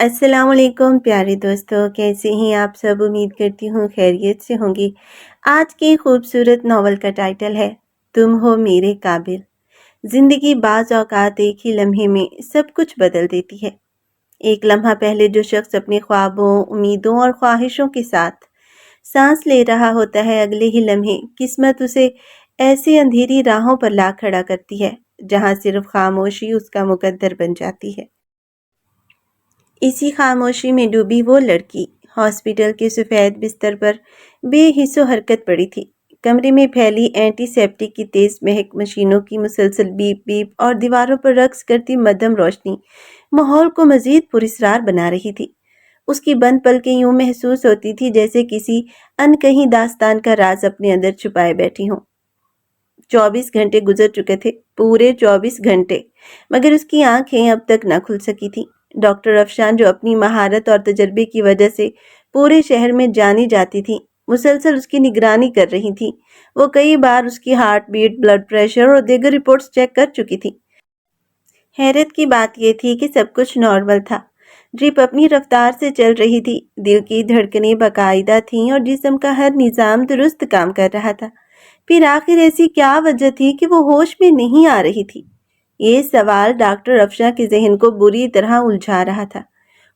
السلام علیکم پیارے دوستوں، کیسے ہیں آپ سب؟ امید کرتی ہوں خیریت سے ہوں گی۔ آج کی خوبصورت ناول کا ٹائٹل ہے تم ہو میرے قابل۔ زندگی بعض اوقات ایک ہی لمحے میں سب کچھ بدل دیتی ہے۔ ایک لمحہ پہلے جو شخص اپنے خوابوں، امیدوں اور خواہشوں کے ساتھ سانس لے رہا ہوتا ہے، اگلے ہی لمحے قسمت اسے ایسی اندھیری راہوں پر لا کھڑا کرتی ہے جہاں صرف خاموشی اس کا مقدر بن جاتی ہے۔ اسی خاموشی میں ڈوبی وہ لڑکی ہاسپٹل کے سفید بستر پر بے حس و حرکت پڑی تھی۔ کمرے میں پھیلی اینٹی سیپٹک کی تیز مہک، مشینوں کی مسلسل بیپ بیپ اور دیواروں پر رقص کرتی مدھم روشنی ماحول کو مزید پراسرار بنا رہی تھی۔ اس کی بند پلکیں یوں محسوس ہوتی تھی جیسے کسی انکہی داستان کا راز اپنے اندر چھپائے بیٹھی ہوں۔ 24 گھنٹے گزر چکے تھے، پورے 24 گھنٹے، مگر اس کی آنکھیں اب تک نہ کھل سکی تھی۔ ڈاکٹر افشان، جو اپنی مہارت اور تجربے کی وجہ سے پورے شہر میں جانی جاتی تھی، مسلسل اس کی نگرانی کر رہی تھی۔ وہ کئی بار اس کی ہارٹ بیٹ، بلڈ پریشر اور دیگر رپورٹس چیک کر چکی تھی۔ حیرت کی بات یہ تھی کہ سب کچھ نارمل تھا۔ ڈرپ اپنی رفتار سے چل رہی تھی، دل کی دھڑکنیں باقاعدہ تھیں اور جسم کا ہر نظام درست کام کر رہا تھا۔ پھر آخر ایسی کیا وجہ تھی کہ وہ ہوش میں نہیں آ رہی تھی؟ یہ سوال ڈاکٹر افشاں کے ذہن کو بری طرح الجھا رہا تھا۔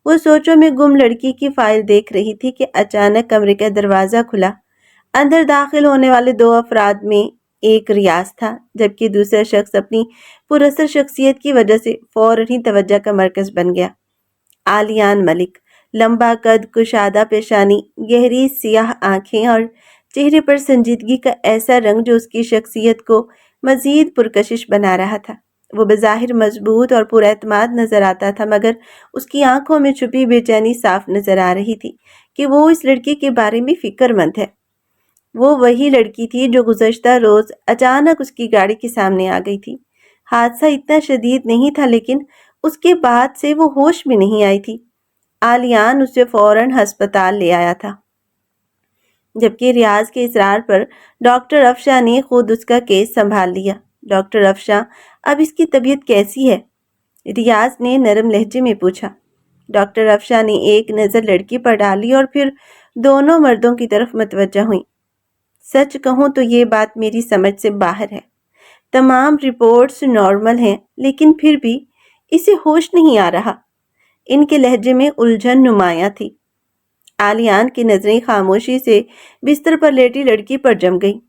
وہ سوچوں میں گم لڑکی کی فائل دیکھ رہی تھی کہ اچانک کمرے کا دروازہ کھلا۔ اندر داخل ہونے والے دو افراد میں ایک ریاض تھا، جبکہ دوسرا شخص اپنی پراثر شخصیت کی وجہ سے فوراً ہی توجہ کا مرکز بن گیا۔ آلیان ملک، لمبا قد، کشادہ پیشانی، گہری سیاہ آنکھیں اور چہرے پر سنجیدگی کا ایسا رنگ جو اس کی شخصیت کو مزید پرکشش بنا رہا تھا۔ وہ بظاہر مضبوط اور پر اعتماد نظر آتا تھا، مگر اس کی آنکھوں میں چھپی بے چینی صاف نظر آ رہی تھی کہ وہ اس لڑکی کے بارے میں فکر مند ہے۔ وہ وہی لڑکی تھی جو گزشتہ روز اچانک اس کی گاڑی کے سامنے آ گئی تھی۔ حادثہ اتنا شدید نہیں تھا، لیکن اس کے بعد سے وہ ہوش میں نہیں آئی تھی۔ آلیان اسے فوراً ہسپتال لے آیا تھا، جبکہ ریاض کے اصرار پر ڈاکٹر افشاں نے خود اس کا کیس سنبھال لیا۔ ڈاکٹر افشاں، اب اس کی طبیعت کیسی ہے؟ ریاض نے نرم لہجے میں پوچھا۔ ڈاکٹر افشاں نے ایک نظر لڑکی پر ڈالی اور پھر دونوں مردوں کی طرف متوجہ ہوئیں۔ سچ کہوں تو یہ بات میری سمجھ سے باہر ہے۔ تمام رپورٹس نارمل ہیں، لیکن پھر بھی اسے ہوش نہیں آ رہا۔ ان کے لہجے میں الجھن نمایاں تھی۔ آلیان کی نظریں خاموشی سے بستر پر لیٹی لڑکی پر جم گئیں۔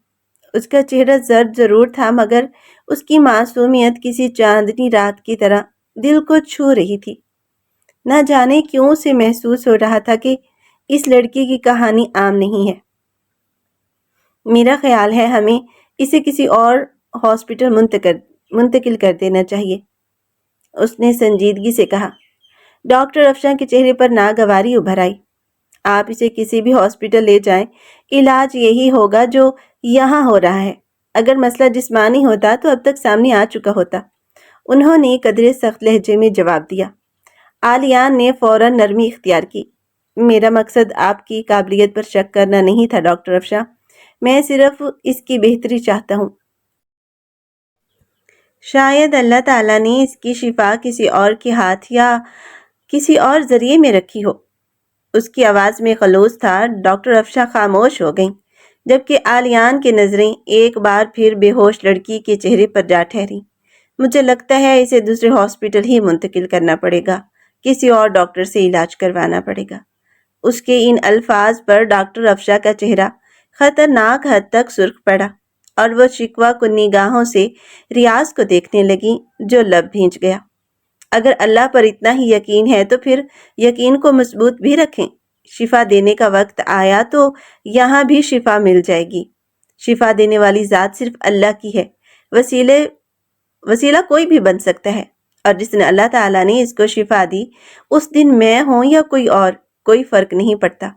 اس کا چہرہ زرد ضرور تھا، مگر اس کی معصومیت کسی چاندنی رات کی طرح دل کو چھو رہی تھی۔ نہ جانے کیوں اسے محسوس ہو رہا تھا کہ اس لڑکی کی کہانی عام نہیں ہے۔ میرا خیال ہے ہمیں اسے کسی اور ہاسپٹل منتقل کر دینا چاہیے، اس نے سنجیدگی سے کہا۔ ڈاکٹر افشاں کے چہرے پر ناگواری ابھر آئی۔ آپ اسے کسی بھی ہاسپٹل لے جائیں، علاج یہی ہوگا جو یہاں ہو رہا ہے۔ اگر مسئلہ جسمانی ہوتا تو اب تک سامنے آ چکا ہوتا، انہوں نے قدرے سخت لہجے میں جواب دیا۔ آلیان نے فوراً نرمی اختیار کی۔ میرا مقصد آپ کی قابلیت پر شک کرنا نہیں تھا ڈاکٹر افشاں، میں صرف اس کی بہتری چاہتا ہوں۔ شاید اللہ تعالیٰ نے اس کی شفا کسی اور کے ہاتھ یا کسی اور ذریعے میں رکھی ہو۔ اس کی آواز میں خلوص تھا۔ ڈاکٹر افشاں خاموش ہو گئیں، جبکہ آلیان کی نظریں ایک بار پھر بے ہوش لڑکی کے چہرے پر جا ٹھہری۔ مجھے لگتا ہے اسے دوسرے ہاسپٹل ہی منتقل کرنا پڑے گا، کسی اور ڈاکٹر سے علاج کروانا پڑے گا۔ اس کے ان الفاظ پر ڈاکٹر افشاں کا چہرہ خطرناک حد تک سرخ پڑا اور وہ شکوہ کن نگاہوں سے ریاض کو دیکھنے لگی، جو لب بھیج گیا۔ اگر اللہ پر اتنا ہی یقین ہے تو پھر یقین کو مضبوط بھی رکھیں۔ شفا دینے کا وقت آیا تو یہاں بھی شفا مل جائے گی۔ شفا دینے والی ذات صرف اللہ کی ہے، وسیلہ کوئی بھی بن سکتا ہے، اور جس نے اللہ تعالیٰ نے اس کو شفا دی، اس دن میں ہوں یا کوئی اور، کوئی فرق نہیں پڑتا۔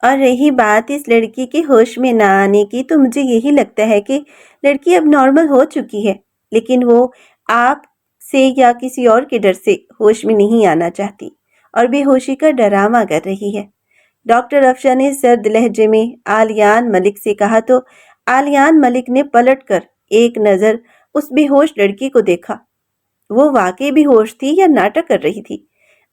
اور رہی بات اس لڑکی کے ہوش میں نہ آنے کی، تو مجھے یہی لگتا ہے کہ لڑکی اب نارمل ہو چکی ہے، لیکن وہ آپ سے یا کسی اور کے ڈر سے ہوش میں نہیں آنا چاہتی اور بے ہوشی کا ڈرامہ کر رہی ہے۔ ڈاکٹر افشاں نے سرد لہجے میں آلیان ملک سے کہا تو آلیان ملک نے پلٹ کر ایک نظر اس بے ہوش لڑکی کو دیکھا۔ وہ واقعی بے ہوش تھی یا ناٹک کر رہی تھی؟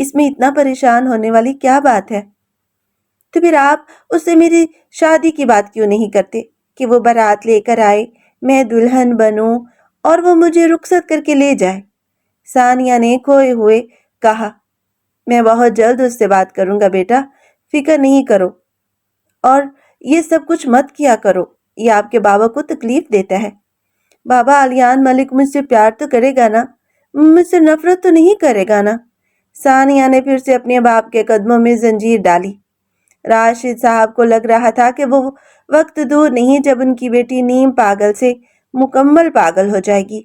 اس میں اتنا پریشان ہونے والی کیا بات ہے؟ تو پھر آپ اس سے میری شادی کی بات کیوں نہیں کرتے کہ وہ بارات لے کر آئے، میں دلہن بنوں اور وہ مجھے رخصت کر کے لے جائے؟ ثانیہ نے کھوئے ہوئے کہا۔ میں بہت جلد اس سے بات کروں گا بیٹا، فکر نہیں کرو، اور یہ سب کچھ مت کیا کرو، یہ آپ کے بابا کو تکلیف دیتا ہے۔ بابا علیان ملک مجھ سے پیار تو کرے گا نا، مجھ سے نفرت تو نہیں کرے گا نا؟ ثانیہ نے پھر سے اپنے باپ کے قدموں میں زنجیر ڈالی۔ راشد صاحب کو لگ رہا تھا کہ وہ وقت دور نہیں جب ان کی بیٹی نیم پاگل سے مکمل پاگل ہو جائے گی۔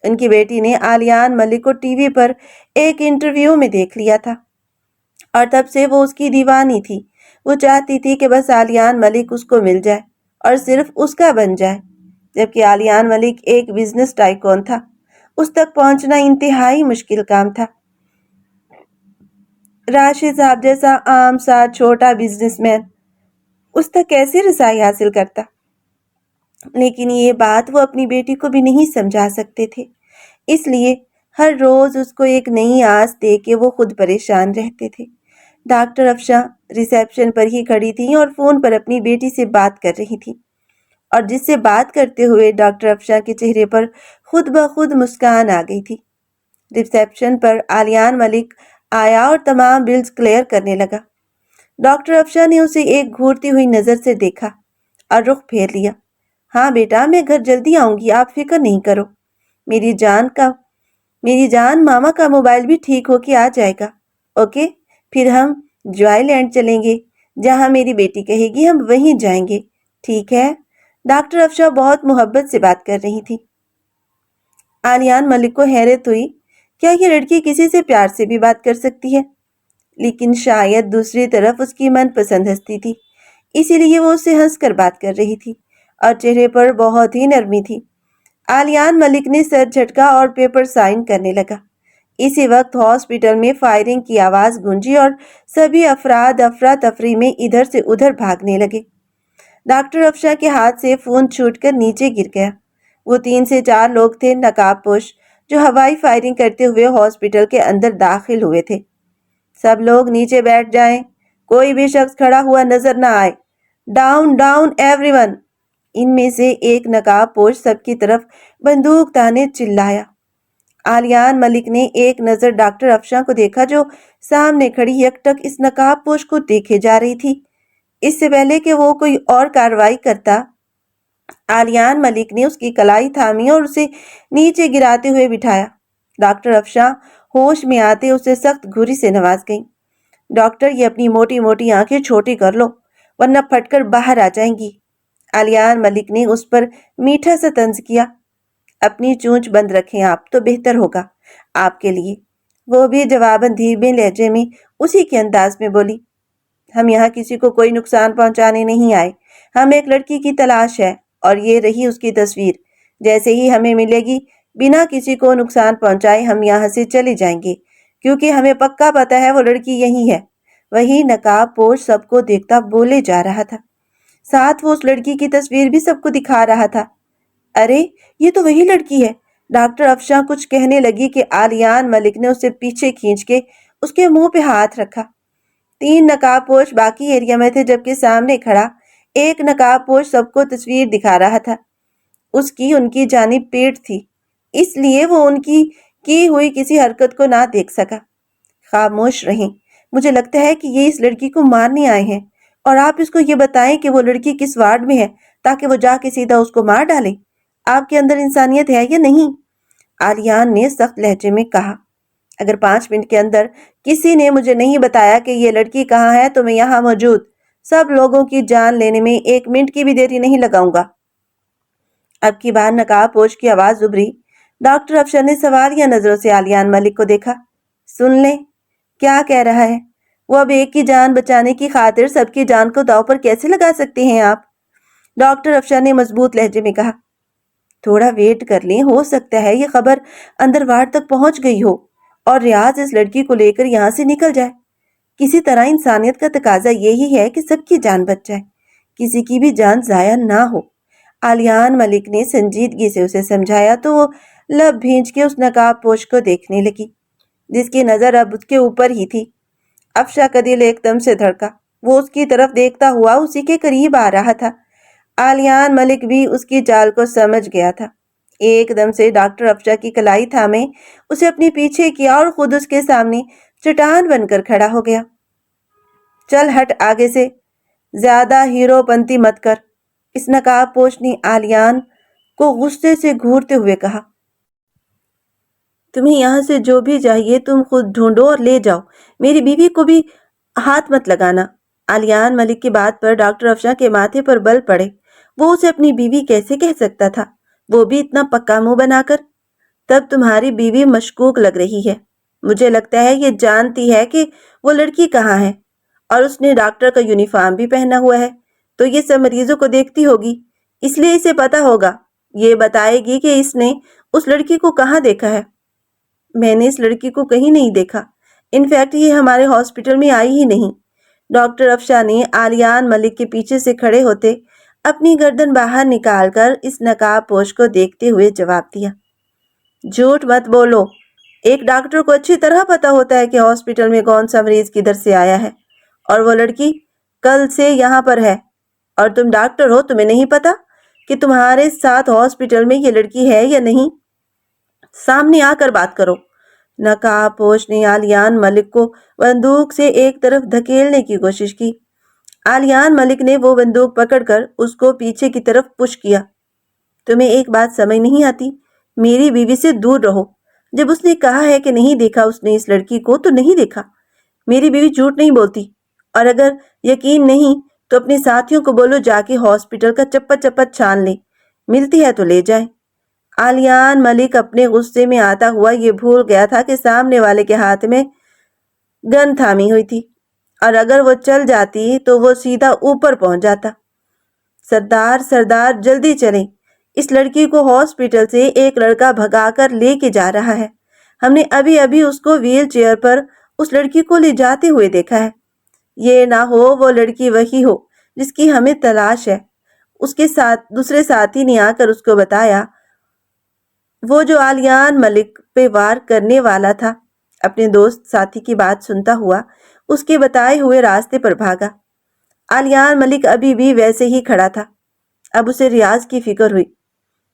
ان کی بیٹی نے علیان ملک کو ٹی وی پر ایک انٹرویو میں دیکھ لیا تھا اور تب سے وہ اس کی دیوانی تھی۔ وہ چاہتی تھی کہ بس علیان ملک اس کو مل جائے اور صرف اس کا بن جائے، جبکہ علیان ملک ایک بزنس ٹائکون تھا۔ اس تک پہنچنا انتہائی مشکل کام تھا۔ راشد صاحب جیسا عام سا چھوٹا بزنس مین اس تک کیسے رسائی حاصل کرتا؟ لیکن یہ بات وہ اپنی بیٹی کو بھی نہیں سمجھا سکتے تھے، اس لیے ہر روز اس کو ایک نئی آس دے کے وہ خود پریشان رہتے تھے۔ ڈاکٹر افشاں ریسیپشن پر ہی کھڑی تھیں اور فون پر اپنی بیٹی سے بات کر رہی تھی، اور جس سے بات کرتے ہوئے ڈاکٹر افشاں کے چہرے پر خود بخود مسکان آ گئی تھی۔ ریسیپشن پر علیان ملک آیا اور تمام بلز کلیئر کرنے لگا۔ ڈاکٹر افشاں نے اسے ایک گھورتی ہوئی نظر سے دیکھا اور رخ پھیر لیا۔ ہاں بیٹا، میں گھر جلدی آؤں گی، آپ فکر نہیں کرو۔ میری جان ماما کا موبائل بھی ٹھیک ہو کے آ جائے گا۔ اوکے، پھر ہم جوائے لینڈ چلیں گے، جہاں میری بیٹی کہے گی ہم وہیں جائیں گے، ٹھیک ہے؟ ڈاکٹر افشاں بہت محبت سے بات کر رہی تھی۔ علیان ملک کو حیرت ہوئی، کیا یہ لڑکی کسی سے پیار سے بھی بات کر سکتی ہے؟ لیکن شاید دوسری طرف اس کی من پسند ہستی تھی، اسی لیے وہ اس سے ہنس کر بات کر رہی تھی اور چہرے پر بہت ہی نرمی تھی۔ علیان ملک نے سر جھٹکا اور پیپر سائن کرنے لگا۔ اسی وقت ہاسپٹل میں فائرنگ کی آواز گونجی اور سبھی افراد افراتفری میں ادھر سے ادھر بھاگنے لگے۔ ڈاکٹر افشاں کے ہاتھ سے فون چھوٹ کر نیچے گر گیا۔ وہ 3 سے 4 لوگ تھے نقاب پوش، جو ہوائی فائرنگ کرتے ہوئے ہاسپٹل کے اندر داخل ہوئے تھے۔ سب لوگ نیچے بیٹھ جائیں، کوئی بھی شخص کھڑا ہوا نظر نہ آئے، ڈاؤن ڈاؤن ایوری ون۔ ان میں سے ایک نقاب پوش سب کی طرف بندوق تانے چلایا۔ علیان ملک نے ایک نظر ڈاکٹر افشاں کو دیکھا، جو سامنے کھڑی یک ٹک اس نقاب پوش کو دیکھے جا رہی تھی۔ اس سے پہلے کہ وہ کوئی اور کارروائی کرتا، علیان ملک نے اس کی کلائی تھامی اور اسے نیچے گراتے ہوئے بٹھایا۔ ڈاکٹر افشاں ہوش میں آتے اسے سخت گھوری سے نواز گئیں۔ ڈاکٹر، یہ اپنی موٹی موٹی آنکھیں چھوٹی کر لو، ورنہ پھٹ کر باہر آ جائیں گی۔ علیان ملک نے اس پر میٹھا سا طنز کیا۔ اپنی چونچ بند رکھیں آپ، تو بہتر ہوگا آپ کے لیے۔ وہ بھی جواباً دھیمے لہجے میں اسی کے انداز میں بولی، ہم یہاں کسی کو کوئی نقصان پہنچانے نہیں آئے، ہم ایک لڑکی کی تلاش ہے اور یہ رہی اس کی تصویر۔ جیسے ہی ہمیں ملے گی، بنا کسی کو نقصان پہنچائے ہم یہاں سے چلے جائیں گے، کیونکہ ہمیں پکا پتہ ہے وہ لڑکی یہی ہے۔ وہی نقاب پوش سب کو دیکھتا بولے جا رہا تھا، ساتھ وہ اس لڑکی کی تصویر بھی سب کو دکھا رہا تھا۔ ارے یہ تو وہی لڑکی ہے۔ ڈاکٹر افشاں کچھ کہنے لگی کہ علیان ملک نے اسے پیچھے کھینچ کے اس کے منہ پہ ہاتھ رکھا۔ 3 نقاب پوش باقی ایریا میں تھے، جبکہ سامنے کھڑا ایک نقاب پوش سب کو تصویر دکھا رہا تھا۔ اس کی ان کی جانب پیٹھ تھی، اس لیے وہ ان کی ہوئی کسی حرکت کو نہ دیکھ سکا۔ خاموش رہیں، مجھے لگتا ہے کہ یہ اس لڑکی کو مارنے آئے ہیں، اور آپ اس کو یہ بتائیں کہ وہ لڑکی کس وارڈ میں ہے، تاکہ وہ جا کے سیدھا اس کو مار ڈالے۔ آپ کے اندر انسانیت ہے یا نہیں؟ علیان نے سخت لہجے میں کہا۔ اگر 5 منٹ کے اندر کسی نے مجھے نہیں بتایا کہ یہ لڑکی کہاں ہے تو میں یہاں موجود سب لوگوں کی جان لینے میں 1 منٹ کی بھی دیری نہیں لگاؤں گا۔ اب کی بار نقاب پوش کی آواز ابھری۔ ڈاکٹر افشاں نے سوالیہ نظروں سے علیان ملک کو دیکھا۔ سن لیں، کیا کہہ رہا ہے؟ وہ اب ایک کی جان بچانے کی خاطر سب کی جان کو داؤ پر کیسے لگا سکتے ہیں آپ؟ ڈاکٹر افشاں نے مضبوط لہجے میں کہا۔ تھوڑا ویٹ کر لیں، ہو سکتا ہے یہ خبر اندر وارڈ تک پہنچ گئی ہو اور ریاض اس لڑکی کو لے کر یہاں سے نکل جائے۔ کسی طرح انسانیت کا تقاضا یہی ہے کہ سب کی جان بچ جائے، کسی کی بھی جان ضائع نہ ہو۔ علیان ملک نے سنجیدگی سے اسے سمجھایا تو وہ لب بھینچ کے اس نقاب پوش کو دیکھنے لگی۔ جس کی نظر اب اس کے اوپر ہی تھی۔ افشا کا دل ایک دم سے دھڑکا۔ وہ اس کی طرف دیکھتا ہوا اسی کے قریب آ رہا تھا۔ آلیان ملک بھی اس کی چال کو سمجھ گیا تھا۔ ایک دم سے ڈاکٹر افشا کی کلائی تھامے اسے اپنے پیچھے کیا اور خود اس کے سامنے چٹان بن کر کھڑا ہو گیا۔ چل ہٹ آگے سے، زیادہ ہیرو پنتی مت کر، اس نقاب پوش نے آلیان کو غصے سے گھورتے ہوئے کہا۔ تمہیں یہاں سے جو بھی چاہیے تم خود ڈھونڈو اور لے جاؤ، میری بیوی کو بھی ہاتھ مت لگانا۔ آلیان ملک کی بات پر ڈاکٹر افشا کے ماتھے پر بل پڑے۔ وہ اسے اپنی بیوی کیسے کہہ سکتا تھا، وہ بھی اتنا پکا منہ بنا کر؟ تب تمہاری بیوی مشکوک لگ رہی ہے۔ مجھے لگتا ہے یہ جانتی ہے کہ وہ لڑکی کہاں ہے، اور اس نے ڈاکٹر کا یونیفارم بھی پہنا ہوا ہے، تو یہ سب مریضوں کو دیکھتی ہوگی، اس لیے اسے پتا ہوگا۔ یہ بتائے گی کہ اس نے اس لڑکی کو کہاں دیکھا ہے۔ میں نے اس لڑکی کو کہیں نہیں دیکھا، انفیکٹ یہ ہمارے ہاسپٹل میں آئی ہی نہیں۔ ڈاکٹر افشا نے آلیان ملک کے پیچھے سے کھڑے ہوتے اپنی گردن باہر نکال کر اس نقاب پوش کو دیکھتے ہوئے جواب دیا۔ جھوٹ مت بولو، ایک ڈاکٹر کو اچھی طرح پتا ہوتا ہے کہ ہاسپٹل میں کون سا مریض کدھر سے آیا ہے، اور وہ لڑکی کل سے یہاں پر ہے، اور تم ڈاکٹر ہو، تمہیں نہیں پتا کہ تمہارے ساتھ ہاسپٹل میں یہ لڑکی ہے یا نہیں؟ سامنے آ کر بات کرو۔ نقاب پوش نے آلیان ملک کو بندوق سے ایک طرف دھکیلنے کی کوشش کی۔ آلیان ملک نے وہ بندوق پکڑ کر اس کو پیچھے کی طرف پش کیا۔ تمہیں ایک بات سمجھ نہیں آتی؟ میری بیوی سے دور رہو۔ جب اس نے کہا ہے کہ نہیں دیکھا اس نے اس لڑکی کو، تو نہیں دیکھا۔ میری بیوی جھوٹ نہیں بولتی، اور اگر یقین نہیں تو اپنے ساتھیوں کو بولو جا کے ہاسپٹل کا چپا چپا چھان لیں، ملتی ہے تو لے جائیں۔ آلیان ملک اپنے غصے میں آتا ہوا یہ بھول گیا تھا کہ سامنے والے کے ہاتھ میں گن تھامی ہوئی تھی، اور اگر وہ چل جاتی تو وہ سیدھا اوپر پہنچ جاتا۔ سردار جلدی چلیں، اس لڑکی کو ہاسپٹل سے ایک لڑکا بھگا کر لے کے جا رہا ہے۔ ہم نے ابھی ابھی اس کو ویل چیئر پر اس لڑکی کو لے جاتے ہوئے دیکھا ہے۔ یہ نہ ہو وہ لڑکی وہی ہو جس کی ہمیں تلاش ہے۔ اس کے ساتھ دوسرے ساتھی نے آ کر اس کو بتایا، وہ جو آلیان ملک پہ وار کرنے والا تھا۔ اپنے دوست ساتھی کی بات سنتا ہوا اس کے بتائے ہوئے راستے پر بھاگا۔ آلیان ملک ابھی بھی ویسے ہی کھڑا تھا۔ اب اسے ریاض کی فکر ہوئی۔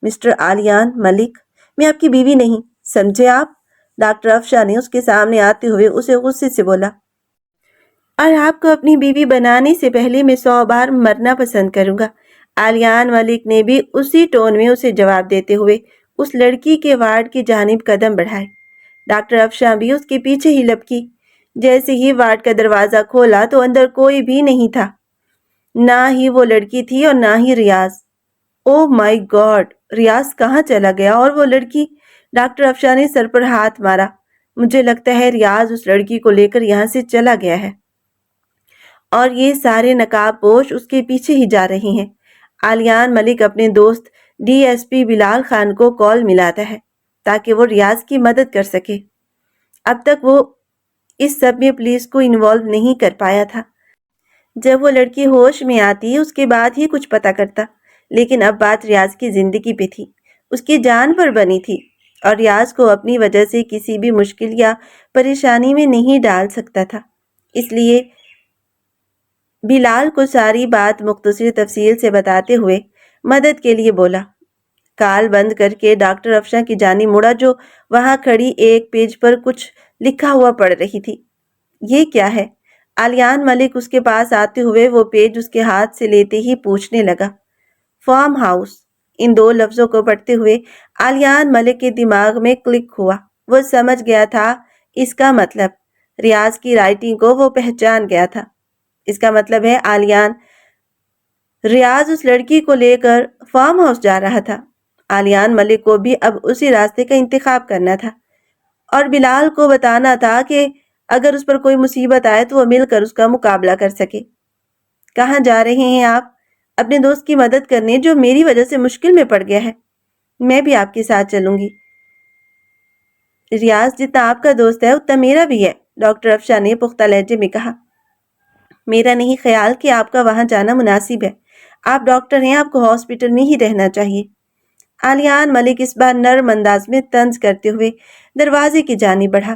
مسٹر آلیان ملک، میں آپ کی بیوی نہیں، سمجھے آپ؟ ڈاکٹر افشا نے اس کے سامنے آتے ہوئے اسے غصے سے بولا۔ اور آپ کو اپنی بیوی بنانے سے پہلے میں 100 بار مرنا پسند کروں گا۔ آلیان ملک نے بھی اسی ٹون میں اسے جواب دیتے ہوئے اس لڑکی کے وارڈ کی جانب قدم بڑھائے۔ ڈاکٹر افشا بھی اس کے پیچھے ہی لپکی۔ جیسے ہی وارڈ کا دروازہ کھولا تو اندر کوئی بھی نہیں تھا، نہ ہی وہ لڑکی تھی اور نہ ہی ریاض۔ او مائی گاڈ، ریاض کہاں چلا گیا؟ اور وہ لڑکی؟ ڈاکٹر افشا نے سر پر ہاتھ مارا۔ مجھے لگتا ہے ریاض اس لڑکی کو لے کر یہاں سے چلا گیا ہے، اور یہ سارے نقاب پوش اس کے پیچھے ہی جا رہے ہیں۔ آلیان ملک اپنے دوست ڈی ایس پی بلال خان کو کال ملاتا ہے تاکہ وہ ریاض کی مدد کر سکے۔ اب تک وہ اس سب میں پولیس کو انوالو نہیں کر پایا تھا۔ جب وہ لڑکی ہوش میں آتی اس کے بعد ہی کچھ پتا کرتا، لیکن اب بات ریاض کی زندگی پہ تھی، اس کی جان پر بنی تھی، اور ریاض کو اپنی وجہ سے کسی بھی مشکل یا پریشانی میں نہیں ڈال سکتا تھا۔ اس لیے بلال کو ساری بات مختصر تفصیل سے بتاتے ہوئے مدد کے لیے بولا۔ کال بند کر کے ڈاکٹر افشا کی جانب مڑا جو وہاں کھڑی ایک پیج پر کچھ لکھا ہوا پڑھ رہی تھی۔ یہ کیا ہے؟ آلیان ملک اس کے پاس آتے ہوئے وہ پیج اس کے ہاتھ سے لیتے ہی پوچھنے لگا۔ Farm house. ان 2 لفظوں کو پڑھتے ہوئے آلیان ملک کے دماغ میں کلک ہوا۔ وہ سمجھ گیا تھا اس کا مطلب، ریاض کی رائٹنگ کو وہ پہچان گیا تھا۔ اس کا مطلب ہے ریاض اس لڑکی کو لے کر فارم ہاؤس جا رہا تھا۔ آلیان ملک کو بھی اب اسی راستے کا انتخاب کرنا تھا، اور بلال کو بتانا تھا کہ اگر اس پر کوئی مصیبت آئے تو وہ مل کر اس کا مقابلہ کر سکے۔ کہاں جا رہے ہیں آپ؟ اپنے دوست کی مدد کرنے جو میری وجہ سے مشکل میں پڑ گیا ہے۔ میں بھی آپ کے ساتھ چلوں گی۔ ریاض جتنا آپ کا دوست ہے اتنا میرا بھی ہے، ڈاکٹر افشا نے پختہ لہجے میں کہا۔ میرا نہیں خیال کہ آپ کا وہاں جانا مناسب ہے۔ آپ ڈاکٹر ہیں، آپ کو ہاسپٹل میں ہی رہنا چاہیے۔ آلیان ملک اس بار نرم انداز میں طنز کرتے ہوئے دروازے کی جانب بڑھا۔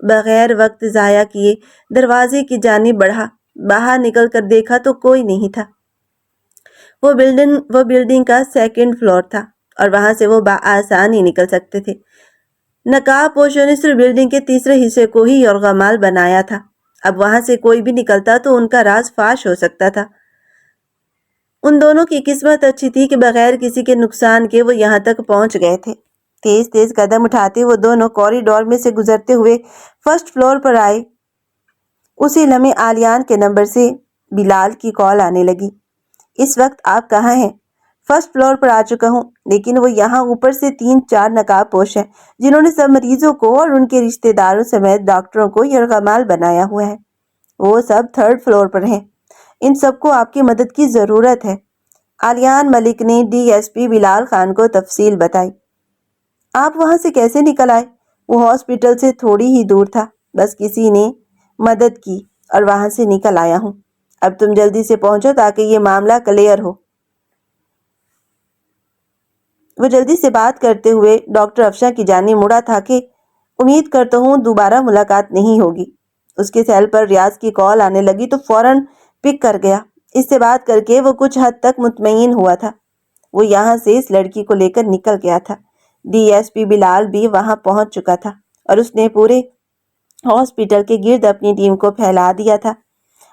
بغیر وقت ضائع کیے دروازے کی جانب بڑھا۔ باہر نکل کر دیکھا تو کوئی نہیں تھا۔ وہ بلڈنگ کا 2nd فلور تھا اور وہاں سے وہ بآسانی نکل سکتے تھے۔ نقاب پوشوں نے صرف بلڈنگ کے تیسرے حصے کو ہی یرغمال بنایا تھا۔ اب وہاں سے کوئی بھی نکلتا تو ان کا راز فاش ہو سکتا تھا۔ ان دونوں کی قسمت اچھی تھی کہ بغیر کسی کے نقصان کے وہ یہاں تک پہنچ گئے تھے۔ تیز تیز قدم اٹھاتے وہ دونوں کوریڈور میں سے گزرتے ہوئے 1st فلور پر آئے۔ اسی لمحے آلیان کے نمبر سے بلال کی کال آنے لگی۔ اس وقت آپ کہاں ہیں؟ 1st فلور پر آ چکا ہوں، لیکن وہ یہاں اوپر سے 3-4 نقاب پوش ہیں جنہوں نے سب مریضوں کو اور ان کے رشتہ داروں سمیت ڈاکٹروں کو یرغمال بنایا ہوا ہے۔ وہ سب 3rd فلور پر ہیں۔ ان سب کو آپ کی مدد کی ضرورت ہے۔ آلیان ملک نے DSP بلال خان کو تفصیل بتائی۔ آپ وہاں سے کیسے نکل آئے؟ وہ ہاسپٹل سے تھوڑی ہی دور تھا، بس کسی نے مدد کی اور وہاں سے نکل آیا ہوں۔ اب تم جلدی سے پہنچو تاکہ یہ معاملہ کلیئر ہو۔ وہ جلدی سے بات کرتے ہوئے ڈاکٹر افشاں کی جانب مڑا تھا کہ امید کرتا ہوں دوبارہ ملاقات نہیں ہوگی۔ اس کے سیل پر ریاض کی کال آنے لگی تو فوراً پک کر گیا۔ اس سے بات کر کے وہ کچھ حد تک مطمئن ہوا تھا۔ وہ یہاں سے اس لڑکی کو لے کر نکل گیا تھا۔ DSP بلال بھی وہاں پہنچ چکا تھا اور اس نے پورے ہاسپٹل کے گرد اپنی ٹیم کو پھیلا دیا تھا۔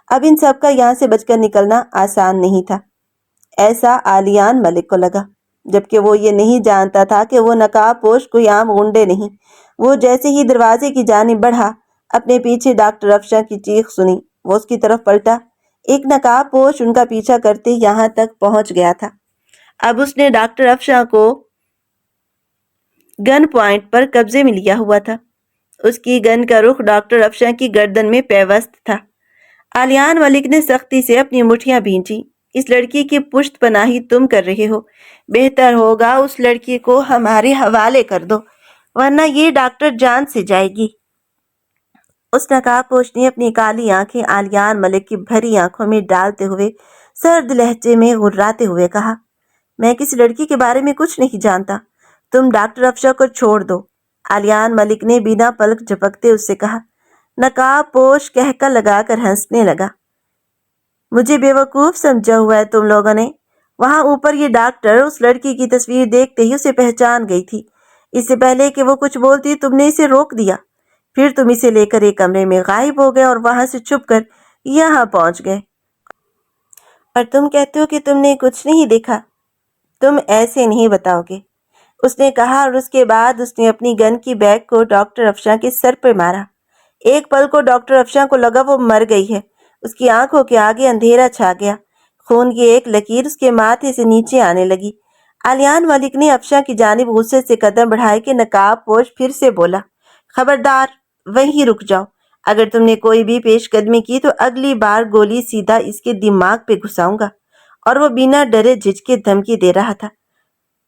اب ان سب کا یہاں سے بچ کر نکلنا آسان نہیں تھا، ایسا آلیان ملک کو لگا، جبکہ وہ یہ نہیں جانتا تھا کہ وہ نقاب پوش کوئی عام غنڈے نہیں۔ وہ جیسے ہی دروازے کی جانب بڑھا، اپنے پیچھے ڈاکٹر افشاں کی چیخ سنی۔ وہ اس کی طرف پلٹا۔ ایک نقاب پوش ان کا پیچھا کرتے یہاں تک پہنچ گیا تھا۔ اب اس نے ڈاکٹر افشاں کو گن پوائنٹ پر قبضے میں لیا ہوا تھا۔ اس کی گن کا رخ ڈاکٹر افشاں کی گردن میں پیوست تھا۔ آلیان ملک نے سختی سے اپنی مٹھیاں بھینچی۔ اس لڑکی کی پشت پناہی تم کر رہے ہو، بہتر ہوگا اس لڑکی کو ہمارے حوالے کر دو، ورنہ یہ ڈاکٹر جان سے جائے گی۔ اس نقاب پوش نے اپنی کالی آنکھیں آلیان ملک کی بھری آنکھوں میں ڈالتے ہوئے سرد لہجے میں غراتے ہوئے کہا، میں کسی لڑکی کے بارے میں کچھ نہیں جانتا، تم ڈاکٹر افشاں کو چھوڑ دو۔ آلیان ملک نے بنا پلک جھپکتے اس سے کہا۔ نقاب پوش کہکا لگا کر ہنسنے لگا۔ مجھے بیوقوف سمجھا ہوا ہے تم لوگوں نے۔ وہاں اوپر یہ ڈاکٹر اس لڑکی کی تصویر دیکھتے ہی اسے پہچان گئی تھی۔ اس سے پہلے کہ وہ کچھ بولتی تم نے اسے روک دیا، پھر تم اسے لے کر ایک کمرے میں غائب ہو گئے اور وہاں سے چھپ کر یہاں پہنچ گئے، اور تم کہتے ہو کہ تم نے کچھ نہیں دیکھا۔ تم ایسے نہیں بتاؤ گے، اس نے کہا، اور اس کے بعد اس نے اپنی گن کی بیگ کو ڈاکٹر افشاں کے سر پر مارا۔ ایک پل کو ڈاکٹر افشاں کو لگا وہ مر گئی ہے۔ اس کی آنکھوں کے آگے اندھیرا چھا گیا۔ خون کی ایک لکیر اس کے ماتھے سے نیچے آنے لگی۔ آلیان ملک نے افشاں کی جانب غصے سے قدم بڑھائے کہ نقاب پوش پھر سے بولا، خبردار، وہیں رک جاؤ۔ اگر تم نے کوئی بھی پیش قدمی کی تو اگلی بار گولی سیدھا اس کے دماغ پہ گھساؤں گا۔ اور وہ بنا ڈرے جھجکے دھمکی دے رہا تھا۔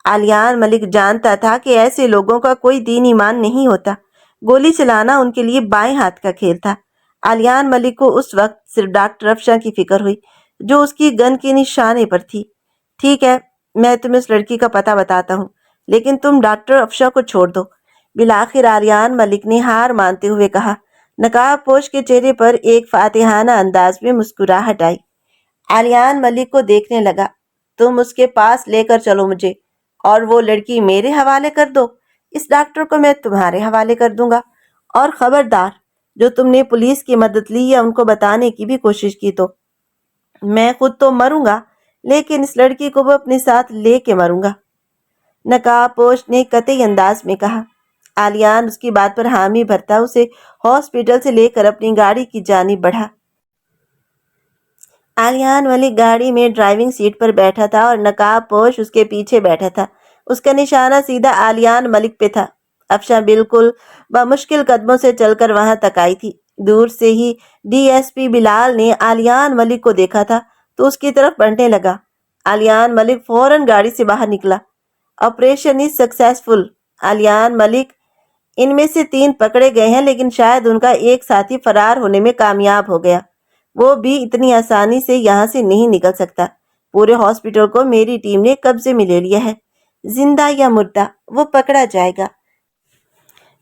آلیان ملک جانتا تھا کہ ایسے لوگوں کا کوئی دین ایمان نہیں ہوتا۔ گولی چلانا ان کے لیے بائیں ہاتھ کا کھیل تھا۔ آلیان ملک کو اس وقت صرف ڈاکٹر افشاں کی فکر ہوئی جو اس کی گن کے نشانے پر تھی۔ ٹھیک ہے، میں تمہیں اس لڑکی کا پتہ بتاتا ہوں، لیکن تم ڈاکٹر افشاں کو چھوڑ دو۔ بالآخر آلیان ملک نے ہار مانتے ہوئے کہا۔ نقاب پوش کے چہرے پر ایک فاتحانہ انداز میں مسکراہٹ آئی۔ آلیان ملک کو دیکھنے لگا۔ تم اس کے پاس لے کر چلو مجھے، اور وہ لڑکی میرے حوالے کر دو۔ اس ڈاکٹر کو میں تمہارے حوالے کر دوں گا، اور خبردار، جو تم نے پولیس کی مدد لی یا ان کو بتانے کی بھی کوشش کی تو میں خود تو مروں گا، لیکن اس لڑکی کو وہ اپنے ساتھ لے کے مروں گا، نقاب پوش نے قطعی انداز میں کہا۔ آلیان اس کی بات پر حامی بھرتا اسے ہاسپٹل سے لے کر اپنی گاڑی کی جانب بڑھا۔ آلیان ملک گاڑی میں ڈرائیونگ سیٹ پر بیٹھا تھا اور نقاب پوش اس کے پیچھے بیٹھا تھا۔ اس کا نشانہ سیدھا آلیان ملک پہ تھا۔ افشاں بالکل بمشکل قدموں سے چل کر وہاں تک آئی تھی۔ دور سے ہی DSP بلال نے آلیان ملک کو دیکھا تھا تو اس کی طرف بڑھنے لگا۔ آلیان ملک فوراً گاڑی سے باہر نکلا۔ Operation is successful. آلیان ملک، ان میں سے 3 پکڑے گئے ہیں، لیکن شاید ان کا ایک ساتھی فرار ہونے میں کامیاب ہو گیا۔ وہ بھی اتنی آسانی سے یہاں سے نہیں نکل سکتا۔ پورے ہاسپٹل کو میری ٹیم نے قبضے میں لے لیا ہے۔ زندہ یا مردہ وہ پکڑا جائے گا۔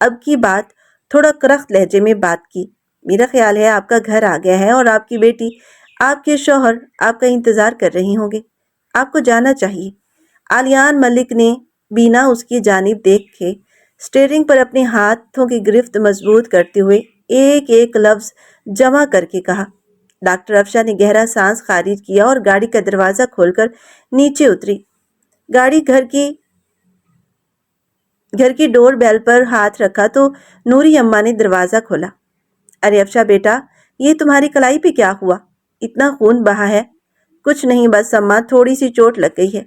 اب کی بات تھوڑا کرخت لہجے میں بات کی۔ میرا خیال ہے آپ کا گھر آ گیا ہے اور آپ کی بیٹی، آپ کے شوہر آپ کا انتظار کر رہے ہوں گے۔ آپ کو جانا چاہیے۔ آلیان ملک نے بینا اس کی جانب دیکھ کے اسٹیئرنگ پر اپنے ہاتھوں کی گرفت مضبوط کرتے ہوئے ایک ایک لفظ جمع کر کے کہا۔ ڈاکٹر افشا نے گہرا سانس خارج کیا اور گاڑی کا دروازہ کھول کر نیچے اتری۔ گاڑی گھر کی ڈور بیل پر ہاتھ رکھا تو نوری اماں نے دروازہ کھولا۔ ارے افشا بیٹا، یہ تمہاری کلائی پہ کیا ہوا؟ اتنا خون بہا ہے؟ کچھ نہیں، بس اماں تھوڑی سی چوٹ لگ گئی ہے۔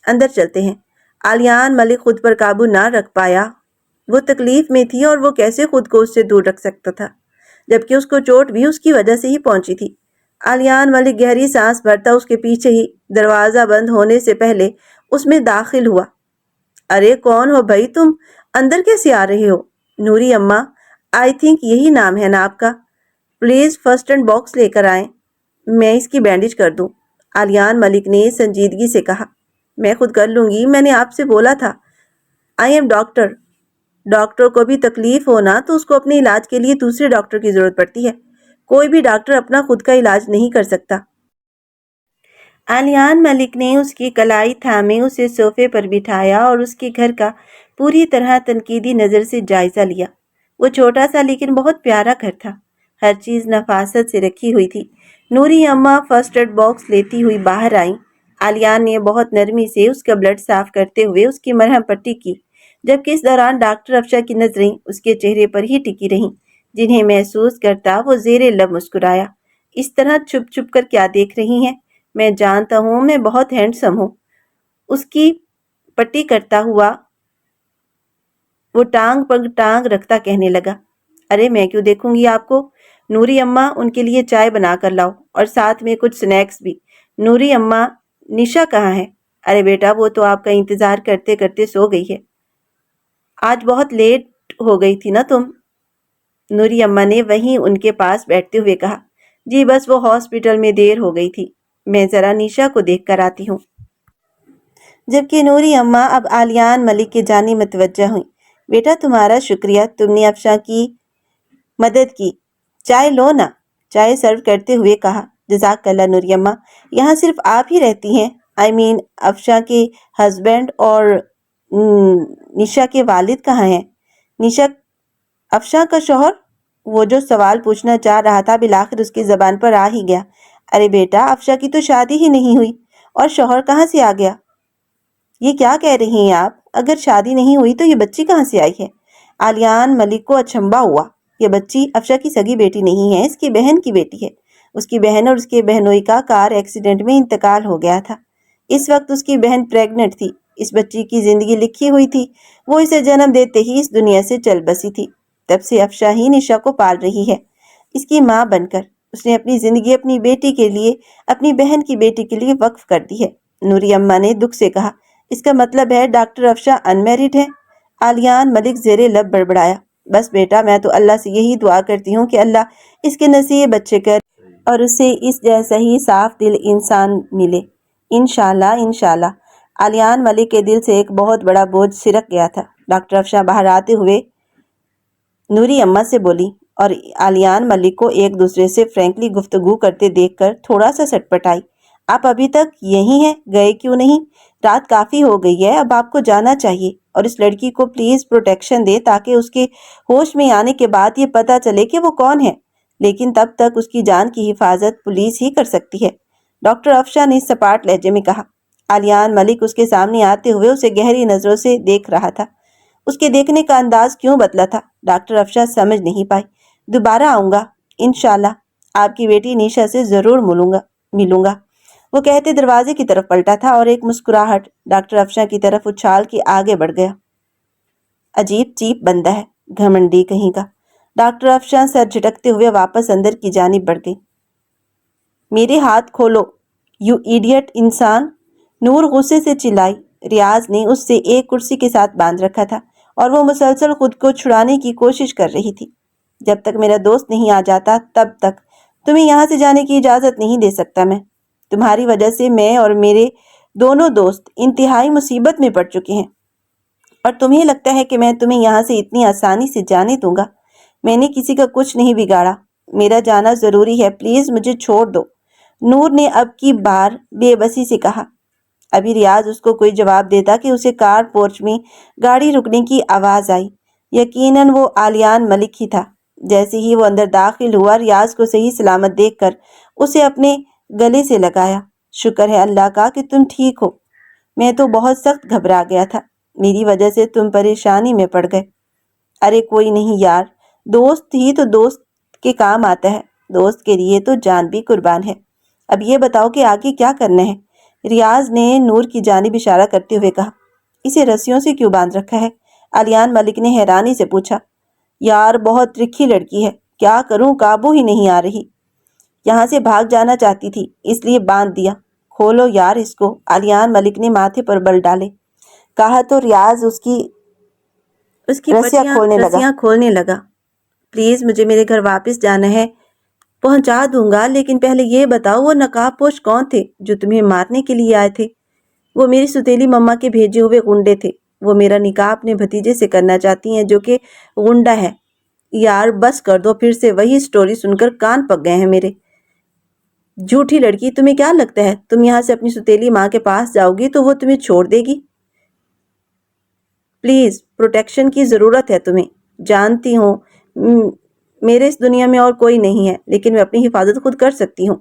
اندر چلتے ہیں۔ آلیان ملک خود پر قابو نہ رکھ پایا۔ وہ تکلیف میں تھی اور وہ کیسے خود کو اس سے دور رکھ سکتا تھا، جبکہ اس کو چوٹ بھی اس کی وجہ سے ہی پہنچی تھی۔ آلیان ملک گہری سانس بھرتا اس کے پیچھے ہی دروازہ بند ہونے سے پہلے اس میں داخل ہوا۔ ارے کون ہو بھائی تم؟ اندر کیسے آ رہے ہو؟ نوری اماں، آئی تھنک یہی نام ہے نا آپ کا؟ پلیز فرسٹ اینڈ باکس لے کر آئیں، میں اس کی بینڈیج کر دوں۔ آلیان ملک نے سنجیدگی سے کہا۔ میں خود کر لوں گی، میں نے آپ سے بولا تھا۔ I am doctor. ڈاکٹر کو بھی تکلیف ہونا تو اس کو اپنے علاج کے لیے دوسرے ڈاکٹر کی ضرورت پڑتی ہے۔ کوئی بھی ڈاکٹر اپنا خود کا علاج نہیں کر سکتا۔ آلیان ملک نے اس کی کلائی تھامے اسے صوفے پر بٹھایا اور اس کے گھر کا پوری طرح تنقیدی نظر سے جائزہ لیا۔ وہ چھوٹا سا لیکن بہت پیارا گھر تھا۔ ہر چیز نفاست سے رکھی ہوئی تھی۔ نوری اماں فرسٹ ایڈ باکس لیتی ہوئی باہر آئیں۔ آلیان نے بہت نرمی سے اس کا بلڈ صاف کرتے ہوئے اس کی مرہم پٹی کی، جبکہ اس دوران ڈاکٹر افشا کی نظریں اس کے چہرے پر ہی ٹکی رہیں، جنہیں محسوس کرتا وہ زیر لب مسکرایا۔ اس طرح چھپ چھپ کر کیا دیکھ رہی ہیں؟ میں جانتا ہوں میں بہت ہینڈسم ہوں۔ اس کی پٹی کرتا ہوا وہ ٹانگ پر ٹانگ رکھتا کہنے لگا۔ ارے میں کیوں دیکھوں گی آپ کو؟ نوری اماں، ان کے لیے چائے بنا کر لاؤ اور ساتھ میں کچھ سنیکس بھی۔ نوری اماں، نشا کہاں ہے؟ ارے بیٹا، وہ تو آپ کا انتظار کرتے کرتے سو گئی ہے۔ آج بہت لیٹ ہو گئی تھی نا تم؟ نوری اماں نے وہیں ان کے پاس بیٹھتے ہوئے کہا۔ جی بس وہ ہاسپٹل میں دیر ہو گئی تھی، میں ذرا نشا کو دیکھ کر آتی ہوں۔ جبکہ نوری اماں اب آلیان ملک کی جانب متوجہ ہوئیں۔ بیٹا تمہارا شکریہ، تم نے افشا کی مدد کی۔ چائے لو نا، چائے سرو کرتے ہوئے کہا۔ جزاک اللہ نوری اماں، یہاں صرف آپ ہی رہتی ہیں؟ افشا کے ہسبینڈ اور نشا کے والد کہاں ہیں؟ نشا افشا کا شوہر؟ وہ جو سوال پوچھنا چاہ رہا تھا بالآخر اس کی زبان پر آ ہی گیا۔ ارے بیٹا، افشا کی تو شادی ہی نہیں ہوئی، اور شوہر کہاں سے آ گیا؟ یہ کیا کہہ رہی ہیں آپ؟ اگر شادی نہیں ہوئی تو یہ بچی کہاں سے آئی ہے؟ آلیان ملک کو اچنبھا ہوا۔ یہ بچی افشا کی سگی بیٹی نہیں ہے، اس کی بہن کی بیٹی ہے۔ اس کی بہن اور اس کے بہنوئی کا کار ایکسیڈنٹ میں انتقال ہو گیا تھا۔ اس وقت اس کی بہن پریگننٹ تھی۔ اس بچی کی زندگی لکھی ہوئی تھی، وہ اسے جنم دیتے ہی اس دنیا سے چل بسی تھی۔ تب سے افشا ہی نشا کو پال رہی ہے، اس کی ماں بن کر۔ اس نے اپنی زندگی اپنی بیٹی کے لیے، اپنی بہن کی بیٹی کے لیے وقف کر دی ہے۔ نوری اماں نے دکھ سے کہا۔ اس کا مطلب ہے ڈاکٹر افشا انمیرڈ ہے؟ آلیان ملک زیر لب بڑبڑایا۔ بس بیٹا، میں تو اللہ سے یہی دعا کرتی ہوں کہ اللہ اس کے نصیب اچھے کر اور اسے اس جیسا ہی صاف دل انسان ملے۔ انشاءاللہ انشاءاللہ۔ آلیان ملک کے دل سے ایک بہت بڑا بوجھ سرک گیا تھا۔ ڈاکٹر افشا باہر آتے ہوئے نوری اماں سے بولی اور آلیان ملک کو ایک دوسرے سے فرینکلی گفتگو کرتے دیکھ کر تھوڑا سا سٹپٹائی۔ آپ ابھی تک یہی ہیں، گئے کیوں نہیں؟ رات کافی ہو گئی ہے، اب آپ کو جانا چاہیے، اور اس لڑکی کو پلیز پروٹیکشن دے تاکہ اس کے ہوش میں آنے کے بعد یہ پتہ چلے کہ وہ کون ہے، لیکن تب تک اس کی جان کی حفاظت پولیس ہی کر سکتی ہے، ڈاکٹر افشا نے سپاٹ لہجے میں کہا۔ آلیان ملک اس کے سامنے آتے ہوئے اسے گہری نظروں سے دیکھ رہا تھا۔ اس کے دیکھنے کا انداز کیوں بدلا تھا، ڈاکٹر افشا سمجھ نہیں پائی۔ دوبارہ آؤں گا انشاءاللہ، آپ کی بیٹی نیشا سے ضرور ملوں گا، وہ کہتے دروازے کی طرف پلٹا تھا اور ایک مسکراہٹ ڈاکٹر افشا کی طرف اچھال کے آگے بڑھ گیا۔ عجیب چیپ بندہ ہے، گھمنڈی کہیں کا۔ ڈاکٹر افشا سر جھٹکتے ہوئے واپس اندر کی جانب بڑھ گئی۔ میرے ہاتھ کھولو، یو ایڈیٹ انسان، نور غصے سے چلائی۔ ریاض نے اس سے ایک کرسی کے ساتھ باندھ رکھا تھا اور وہ مسلسل خود کو چھڑانے کی کوشش کر رہی تھی۔ جب تک میرا دوست نہیں آ جاتا تب تک تمہیں یہاں سے جانے کی اجازت نہیں دے سکتا میں۔ تمہاری وجہ سے میں اور میرے دونوں دوست انتہائی مصیبت میں پڑ چکے ہیں۔ اور تمہیں لگتا ہے کہ میں تمہیں یہاں سے اتنی آسانی سے جانے دوں گا؟ میں نے کسی کا کچھ نہیں بگاڑا، میرا جانا ضروری ہے، پلیز مجھے چھوڑ دو، نور نے اب کی بار بے بسی سے کہا۔ ابھی ریاض اس کو کوئی جواب دیتا کہ اسے کار پورچ میں گاڑی رکنے کی آواز آئی۔ یقیناً وہ آلیان ملک ہی تھا۔ جیسے ہی وہ اندر داخل ہوا، ریاض کو صحیح سلامت دیکھ کر اسے اپنے گلے سے لگایا۔ شکر ہے اللہ کا کہ تم ٹھیک ہو، میں تو بہت سخت گھبرا گیا تھا، میری وجہ سے تم پریشانی میں پڑ گئے۔ ارے کوئی نہیں یار، دوست ہی تو دوست کے کام آتا ہے، دوست کے لیے تو جان بھی قربان ہے۔ اب یہ بتاؤ کہ آگے کیا کرنا ہے؟ ریاض نے نور کی جانب اشارہ کرتے ہوئے کہا۔ اسے رسیوں سے کیوں باندھ رکھا ہے؟ آلیان ملک نے حیرانی سے پوچھا۔ یار بہت ترکھی لڑکی ہے، کیا کروں، قابو ہی نہیں آ رہی، یہاں سے بھاگ جانا چاہتی تھی اس لیے باندھ دیا۔ کھولو یار اس کو، آلیان ملک نے ماتھے پر بل ڈالے کہا تو ریاض اس کی رسیاں کھولنے لگا۔ پلیز مجھے میرے گھر واپس جانا ہے، پہنچا دوں گا، لیکن پہلے یہ بتاؤ وہ نقاب پوش کون تھے جو تمہیں مارنے کے لیے آئے تھے؟ وہ میری ستیلی مما کے بھیجے ہوئے غنڈے تھے، وہ میرا نکاح اپنے بھتیجے سے کرنا چاہتی ہیں جو کہ غنڈا ہے۔ یار بس کر دو، پھر سے وہی سٹوری سن کر کان پک گئے ہیں میرے۔ جھوٹی لڑکی، تمہیں کیا لگتا ہے تم یہاں سے اپنی ستیلی ماں کے پاس جاؤ گی تو وہ تمہیں چھوڑ دے گی؟ پلیز پروٹیکشن کی ضرورت ہے تمہیں، جانتی ہوں میرے اس دنیا میں اور کوئی نہیں ہے، لیکن میں اپنی حفاظت خود کر سکتی ہوں۔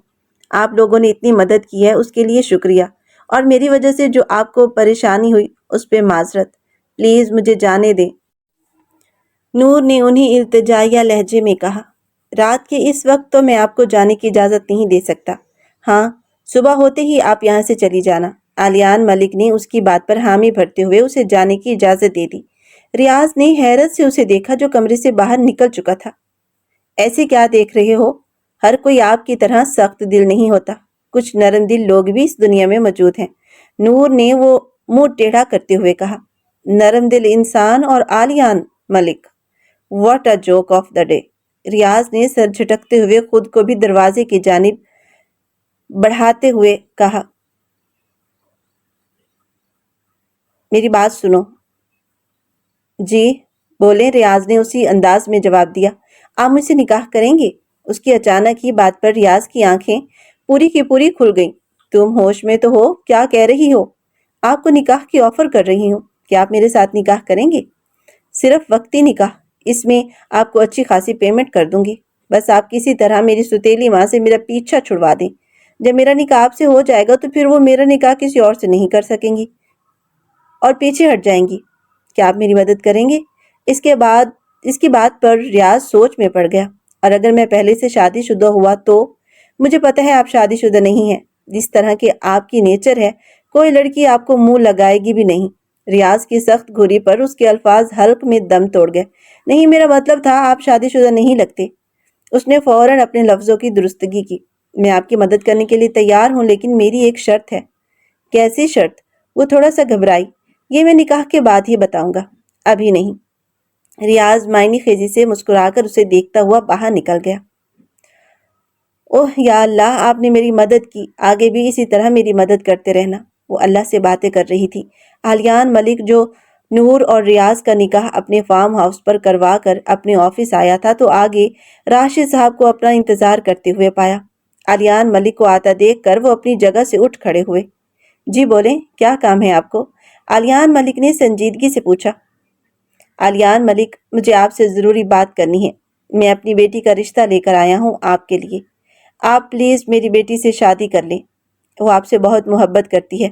آپ لوگوں نے اتنی مدد کی ہے اس کے لیے شکریہ، اور میری وجہ سے جو آپ کو پریشانی ہوئی اس پہ معذرت، پلیز مجھے جانے دیں، نور نے انہیں التجائیہ لہجے میں کہا۔ رات کے اس وقت تو میں آپ کو جانے کی اجازت نہیں دے سکتا، ہاں صبح ہوتے ہی آپ یہاں سے چلی جانا۔ آلیان ملک نے اس کی بات پر حامی بھرتے ہوئے اسے جانے کی اجازت دے دی۔ ریاض نے حیرت سے اسے دیکھا جو کمرے سے باہر نکل چکا تھا۔ ایسے کیا دیکھ رہے ہو؟ ہر کوئی آپ کی طرح سخت دل نہیں ہوتا، کچھ نرم دل لوگ بھی اس دنیا میں موجود ہیں، نور نے وہ منہ ٹیڑھا کرتے ہوئے کہا۔ نرم دل انسان اور Aliyan Malik, what a joke of the day. Riaz نے سر جھٹکتے ہوئے خود کو بھی دروازے کی جانب بڑھاتے ہوئے کہا۔ میری بات سنو۔ جی بولیں، ریاض نے اسی انداز میں جواب دیا۔ آپ مجھ سے نکاح کریں گے؟ اس کی اچانک ہی بات پر ریاض کی آنکھیں پوری کی پوری کھل گئیں۔ تم ہوش میں تو ہو؟ کیا کہہ رہی ہو؟ آپ کو نکاح کی آفر کر رہی ہوں، کیا آپ میرے ساتھ نکاح کریں گے؟ صرف وقتی نکاح، اس میں آپ کو اچھی خاصی پیمنٹ کر دوں گی، بس آپ کسی طرح میری ستیلی ماں سے میرا پیچھا چھڑوا دیں۔ جب میرا نکاح آپ سے ہو جائے گا تو پھر وہ میرا نکاح کسی اور سے نہیں کر سکیں گی اور پیچھے ہٹ جائیں گی۔ کیا آپ میری مدد کریں گے؟ اس کی بات پر ریاض سوچ میں پڑ گیا۔ اور اگر میں پہلے سے شادی شدہ ہوا تو؟ مجھے پتہ ہے آپ شادی شدہ نہیں ہیں، جس طرح کے آپ کی نیچر ہے کوئی لڑکی آپ کو منہ لگائے گی بھی نہیں۔ ریاض کی سخت گھوری پر اس کے الفاظ حلق میں دم توڑ گئے۔ نہیں، میرا مطلب تھا آپ شادی شدہ نہیں لگتے۔ اس نے فوراً اپنے لفظوں کی درستگی کی۔ میں آپ کی مدد کرنے کے لیے تیار ہوں، لیکن میری ایک شرط ہے۔ کیسی شرط؟ وہ تھوڑا سا گھبرائی۔ یہ میں نکاح کے بعد ہی بتاؤں گا، ابھی نہیں۔ ریاض معنی خیزی سے مسکرا کر اسے دیکھتا ہوا باہر نکل گیا۔ اوہ یا اللہ، آپ نے میری مدد کی، آگے بھی اسی طرح میری مدد کرتے رہنا۔ وہ اللہ سے باتیں کر رہی تھی۔ آلیان ملک جو نور اور ریاض کا نکاح اپنے فارم ہاؤس پر کروا کر اپنے آفس آیا تھا تو آگے راشد صاحب کو اپنا انتظار کرتے ہوئے پایا۔ آلیان ملک کو آتا دیکھ کر وہ اپنی جگہ سے اٹھ کھڑے ہوئے۔ جی بولیں، کیا کام ہے آپ کو؟ آلیان ملک نے سنجیدگی سے پوچھا۔ آلیان ملک، مجھے آپ سے ضروری بات کرنی ہے، میں اپنی بیٹی کا رشتہ لے کر آیا ہوں آپ کے لیے، آپ پلیز میری بیٹی سے شادی کر لیں، وہ آپ سے بہت محبت کرتی ہے۔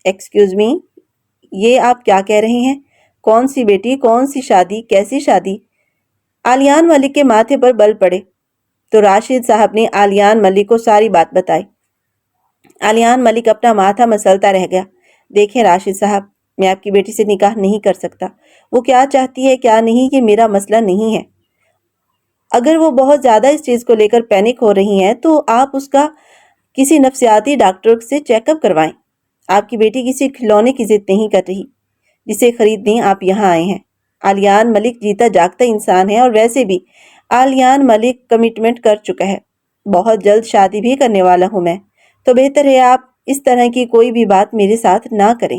ایکسکیوز می، یہ آپ کیا کہہ رہے ہیں؟ کون سی بیٹی، کون سی شادی، کیسی شادی؟ آلیان ملک کے ماتھے پر بل پڑے تو راشد صاحب نے آلیان ملک کو ساری بات بتائی۔ آلیان ملک اپنا ماتھا مسلتا رہ گیا۔ دیکھیں راشد صاحب، میں آپ کی بیٹی سے نکاح نہیں کر سکتا، وہ کیا چاہتی ہے کیا نہیں یہ میرا مسئلہ نہیں ہے۔ اگر وہ بہت زیادہ اس چیز کو لے کر پینک ہو رہی ہیں تو آپ اس کا کسی نفسیاتی ڈاکٹر سے چیک اپ کروائیں۔ آپ کی بیٹی کسی کھلونے کی ضد نہیں کر رہی جسے خریدنے آپ یہاں آئے ہیں۔ آلیان ملک جیتا جاگتا انسان ہے، اور ویسے بھی آلیان ملک کمٹمنٹ کر چکا ہے، بہت جلد شادی بھی کرنے والا ہوں میں، تو بہتر ہے آپ اس طرح کی کوئی بھی بات میرے ساتھ نہ کریں۔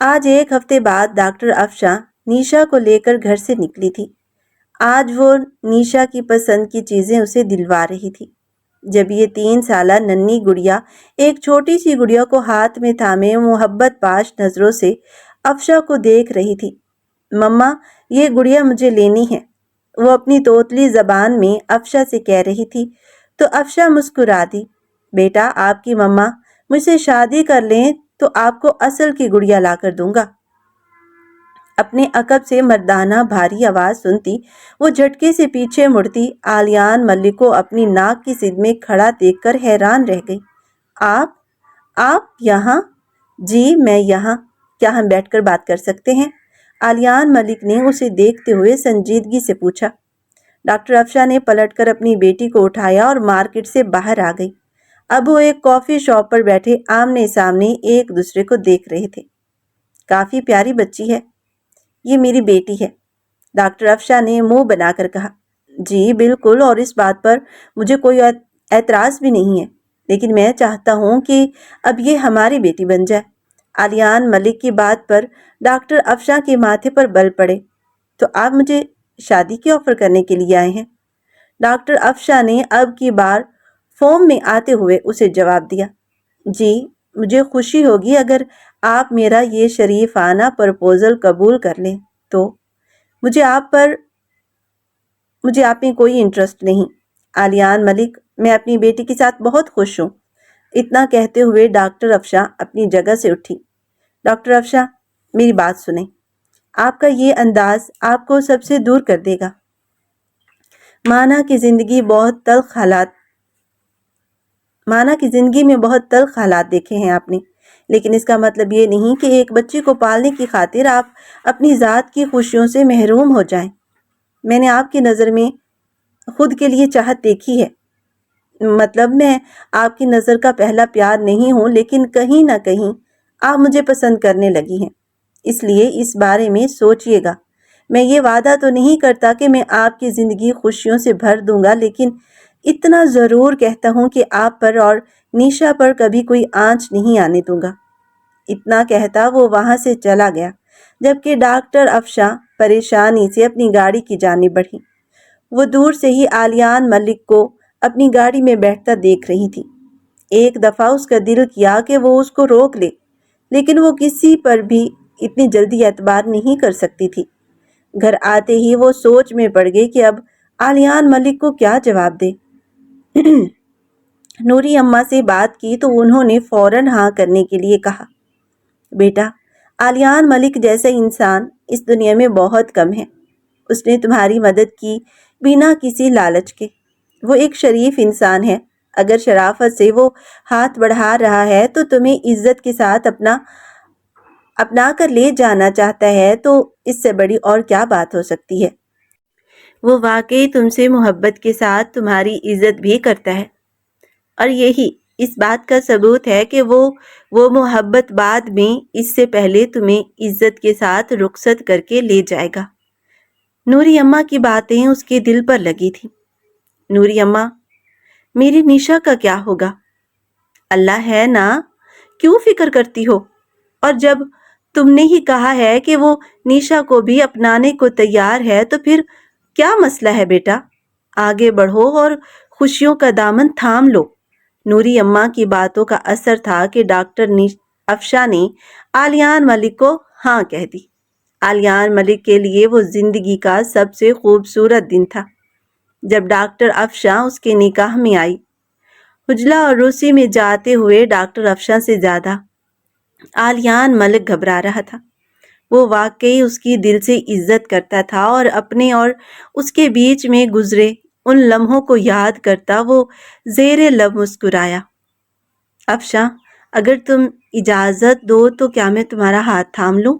آج 1 ہفتے بعد ڈاکٹر افشاں نیشا کو لے کر گھر سے نکلی تھی۔ آج وہ نیشا کی پسند کی چیزیں اسے دلوا رہی تھی۔ جب یہ 3 سالہ ننھی گڑیا ایک چھوٹی سی گڑیا کو ہاتھ میں تھامے محبت پاش نظروں سے افشاں کو دیکھ رہی تھی۔ مما، یہ گڑیا مجھے لینی ہے، وہ اپنی توتلی زبان میں افشاں سے کہہ رہی تھی تو افشاں مسکرا دی۔ بیٹا، آپ کی مما مجھ سے شادی کر لیں تو آپ کو اصل کی گڑیا لا کر دوں گا۔ اپنے عقب سے مردانہ بھاری آواز سنتی وہ جھٹکے سے پیچھے مڑتی آلیان ملک کو اپنی ناک کی سدھ میں کھڑا دیکھ کر حیران رہ گئی۔ آپ یہاں؟ جی میں یہاں، کیا ہم بیٹھ کر بات کر سکتے ہیں؟ آلیان ملک نے اسے دیکھتے ہوئے سنجیدگی سے پوچھا۔ ڈاکٹر افشاں نے پلٹ کر اپنی بیٹی کو اٹھایا اور مارکیٹ سے باہر آ گئی۔ اب وہ ایک کافی شاپ پر بیٹھے آمنے سامنے ایک دوسرے کو دیکھ رہے تھے۔ کافی پیاری بچی ہے، یہ میری بیٹی ہے، ڈاکٹر افشاں نے منہ بنا کر کہا۔ جی بالکل، اور اس بات پر مجھے کوئی اعتراض بھی نہیں ہے، لیکن میں چاہتا ہوں کہ اب یہ ہماری بیٹی بن جائے۔ آلیان ملک کی بات پر ڈاکٹر افشاں کے ماتھے پر بل پڑے۔ تو آپ مجھے شادی کی آفر کرنے کے لیے آئے ہیں؟ ڈاکٹر افشاں نے اب کی بار فارم میں آتے ہوئے اسے جواب دیا۔ جی، مجھے خوشی ہوگی اگر آپ میرا یہ شریفانہ پرپوزل قبول کر لیں تو۔ مجھے آپ میں کوئی انٹرسٹ نہیں، آلیان ملک، میں اپنی بیٹی کے ساتھ بہت خوش ہوں۔ اتنا کہتے ہوئے ڈاکٹر افشاں اپنی جگہ سے اٹھی۔ ڈاکٹر افشاں، میری بات سنیں، آپ کا یہ انداز آپ کو سب سے دور کر دے گا۔ مانا کہ زندگی میں بہت تلخ حالات دیکھے ہیں آپ نے، لیکن اس کا مطلب یہ نہیں کہ ایک بچے کو پالنے کی خاطر آپ اپنی ذات کی خوشیوں سے محروم ہو جائیں۔ میں نے آپ کی نظر میں خود کے لیے چاہت دیکھی ہے، مطلب میں آپ کی نظر کا پہلا پیار نہیں ہوں، لیکن کہیں نہ کہیں آپ مجھے پسند کرنے لگی ہیں۔ اس لیے اس بارے میں سوچئے گا۔ میں یہ وعدہ تو نہیں کرتا کہ میں آپ کی زندگی خوشیوں سے بھر دوں گا، لیکن اتنا ضرور کہتا ہوں کہ آپ پر اور نیشا پر کبھی کوئی آنچ نہیں آنے دوں گا۔ اتنا کہتا وہ وہاں سے چلا گیا، جبکہ ڈاکٹر افشاں پریشانی سے اپنی گاڑی کی جانب بڑھی۔ وہ دور سے ہی آلیان ملک کو اپنی گاڑی میں بیٹھتا دیکھ رہی تھی۔ ایک دفعہ اس کا دل کیا کہ وہ اس کو روک لے، لیکن وہ کسی پر بھی اتنی جلدی اعتبار نہیں کر سکتی تھی۔ گھر آتے ہی وہ سوچ میں پڑ گئی کہ اب آلیان ملک کو کیا جواب دے۔ نوری اماں سے بات کی تو انہوں نے فوراً ہاں کرنے کے لیے کہا۔ بیٹا، آلیان ملک جیسا انسان اس دنیا میں بہت کم ہے۔ اس نے تمہاری مدد کی بنا کسی لالچ کے۔ وہ ایک شریف انسان ہے۔ اگر شرافت سے وہ ہاتھ بڑھا رہا ہے تو تمہیں عزت کے ساتھ اپنا کر لے جانا چاہتا ہے تو اس سے بڑی اور کیا بات ہو سکتی ہے۔ وہ واقعی تم سے محبت کے ساتھ تمہاری عزت بھی کرتا ہے، اور یہی اس بات کا ثبوت ہے کہ وہ محبت بعد میں اس سے پہلے تمہیں عزت کے ساتھ رخصت کر کے لے جائے گا۔ نوری اماں کی باتیں اس کے دل پر لگی تھی۔ نوری اماں، میری نیشا کا کیا ہوگا؟ اللہ ہے نا، کیوں فکر کرتی ہو؟ اور جب تم نے ہی کہا ہے کہ وہ نیشا کو بھی اپنانے کو تیار ہے تو پھر کیا مسئلہ ہے بیٹا؟ آگے بڑھو اور خوشیوں کا دامن تھام لو۔ نوری اماں کی باتوں کا اثر تھا کہ ڈاکٹر افشاں نے آلیان ملک کو ہاں کہہ دی۔ آلیان ملک کے لیے وہ زندگی کا سب سے خوبصورت دن تھا جب ڈاکٹر افشاں اس کے نکاح میں آئی۔ حجلہ اور روسی میں جاتے ہوئے ڈاکٹر افشاں سے زیادہ آلیان ملک گھبرا رہا تھا۔ وہ واقعی اس کی دل سے عزت کرتا تھا اور اپنے اور اس کے بیچ میں گزرے ان لمحوں کو یاد کرتا وہ زیر لب مسکرایا۔ افشاں، اگر تم اجازت دو تو کیا میں تمہارا ہاتھ تھام لوں؟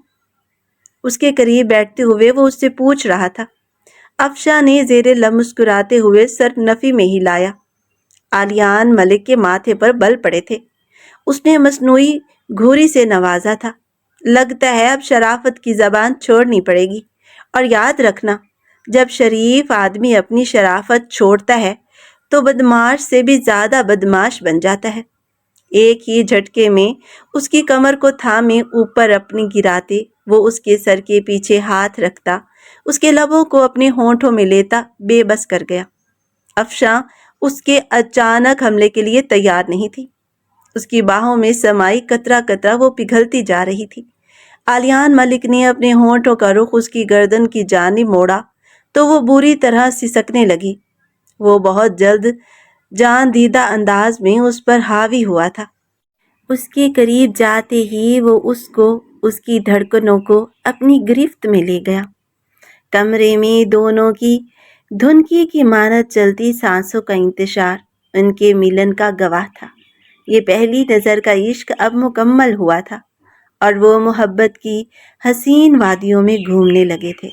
اس کے قریب بیٹھتے ہوئے وہ اس سے پوچھ رہا تھا۔ افشاں نے زیر لب مسکراتے ہوئے سر نفی میں ہلایا۔ آلیان ملک کے ماتھے پر بل پڑے تھے۔ اس نے مصنوعی گھوری سے نوازا تھا۔ لگتا ہے اب شرافت کی زبان چھوڑنی پڑے گی، اور یاد رکھنا، جب شریف آدمی اپنی شرافت چھوڑتا ہے تو بدماش سے بھی زیادہ بدماش بن جاتا ہے۔ ایک ہی جھٹکے میں اس کی کمر کو تھامے اوپر اپنی گراتے وہ اس کے سر کے پیچھے ہاتھ رکھتا، اس کے لبوں کو اپنے ہونٹوں میں لیتا بے بس کر گیا۔ افشاں اس کے اچانک حملے کے لیے تیار نہیں تھی۔ اس کی باہوں میں سمائی قطرہ قطرہ وہ پگھلتی جا رہی تھی۔ آلیان ملک نے اپنے ہونٹوں کا رخ اس کی گردن کی جانب موڑا تو وہ بری طرح سسکنے لگی۔ وہ بہت جلد جان دیدہ انداز میں اس پر حاوی ہوا تھا۔ اس کے قریب جاتے ہی وہ اس کو، اس کی دھڑکنوں کو اپنی گرفت میں لے گیا۔ کمرے میں دونوں کی دھنکی کی مانند چلتی سانسوں کا انتشار ان کے ملن کا گواہ تھا۔ یہ پہلی نظر کا عشق اب مکمل ہوا تھا اور وہ محبت کی حسین وادیوں میں گھومنے لگے تھے۔